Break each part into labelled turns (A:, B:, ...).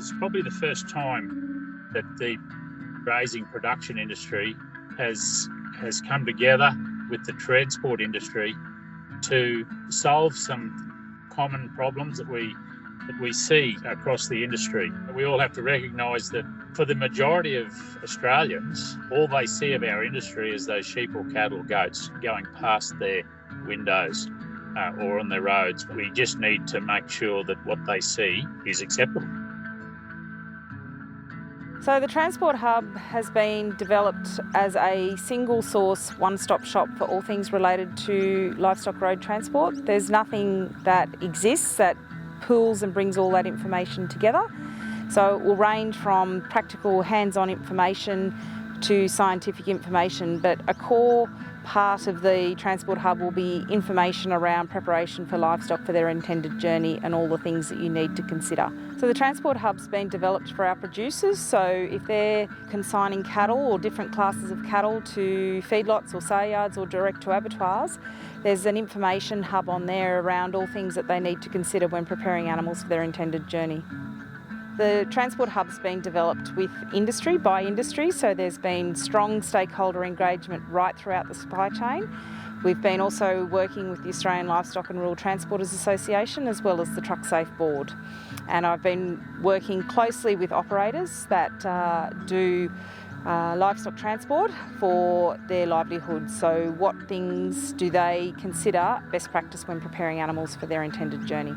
A: It's probably the first time that the grazing production industry has come together with the transport industry to solve some common problems that we see across the industry. We all have to recognise that for the majority of Australians, all they see of our industry is those sheep or cattle or goats going past their windows or on their roads. We just need to make sure that what they see is acceptable.
B: So the Transport Hub has been developed as a single source, one-stop shop for all things related to livestock road transport. There's nothing that exists that pools and brings all that information together. So it will range from practical hands-on information to scientific information, but a core part of the Transport Hub will be information around preparation for livestock for their intended journey and all the things that you need to consider. So the Transport Hub's been developed for our producers, so if they're consigning cattle or different classes of cattle to feedlots or sale yards or direct to abattoirs, there's an information hub on there around all things that they need to consider when preparing animals for their intended journey. The Transport Hub's been developed with industry, by industry, so there's been strong stakeholder engagement right throughout the supply chain. We've been also working with the Australian Livestock and Rural Transporters Association as well as the Truck Safe Board. And I've been working closely with operators that do livestock transport for their livelihood. So what things do they consider best practice when preparing animals for their intended journey?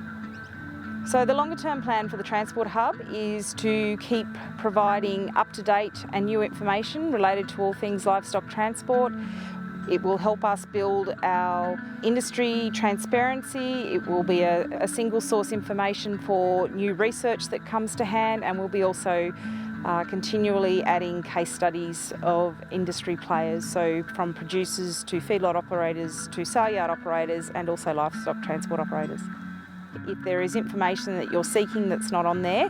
B: So the longer term plan for the Transport Hub is to keep providing up-to-date and new information related to all things livestock transport. It will help us build our industry transparency. It will be a single source information for new research that comes to hand, and we'll be also continually adding case studies of industry players, so from producers to feedlot operators to sale yard operators and also livestock transport operators. If there is information that you're seeking that's not on there,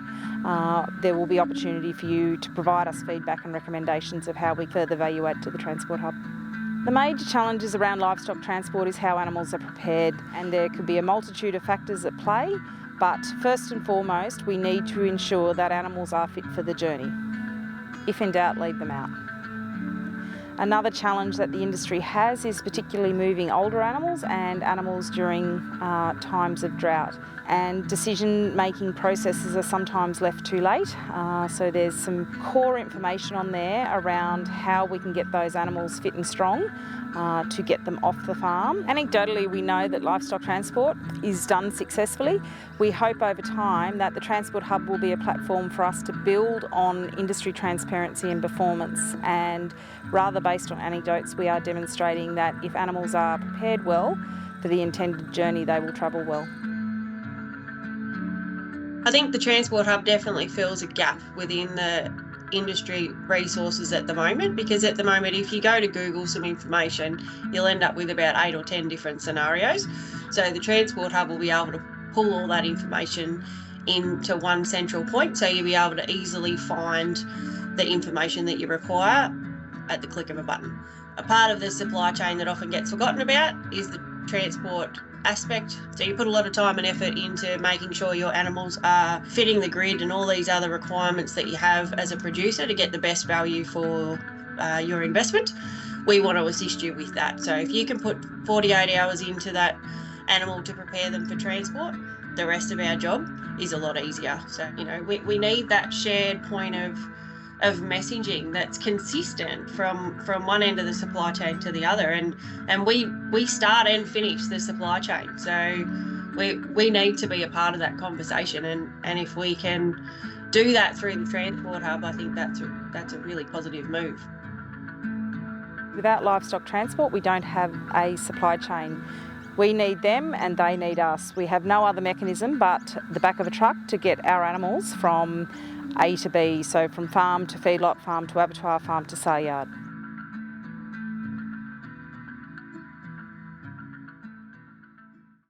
B: there will be opportunity for you to provide us feedback and recommendations of how we further value add to the Transport Hub. The major challenges around livestock transport is how animals are prepared, and there could be a multitude of factors at play, but first and foremost we need to ensure that animals are fit for the journey. If in doubt, leave them out. Another challenge that the industry has is particularly moving older animals and animals during times of drought. And decision-making processes are sometimes left too late. So there's some core information on there around how we can get those animals fit and strong to get them off the farm. Anecdotally, we know that livestock transport is done successfully. We hope over time that the Transport Hub will be a platform for us to build on industry transparency and performance, and rather based on anecdotes, we are demonstrating that if animals are prepared well for the intended journey, they will travel well.
C: I think the Transport Hub definitely fills a gap within the industry resources at the moment, because at the moment if you go to Google some information, you'll end up with about 8 or 10 different scenarios. So the Transport Hub will be able to pull all that information into one central point, so you'll be able to easily find the information that you require at the click of a button. A part of the supply chain that often gets forgotten about is the transport aspect. So you put a lot of time and effort into making sure your animals are fitting the grid and all these other requirements that you have as a producer to get the best value for your investment. We want to assist you with that. So if you can put 48 hours into that animal to prepare them for transport, the rest of our job is a lot easier. So, we need that shared point of messaging that's consistent from one end of the supply chain to the other, and we start and finish the supply chain, so we need to be a part of that conversation, and if we can do that through the Transport Hub, I think that's a really positive move.
B: Without livestock transport, we don't have a supply chain. We need them and they need us. We have no other mechanism but the back of a truck to get our animals from A to B, so from farm to feedlot, farm to abattoir, farm to sale yard.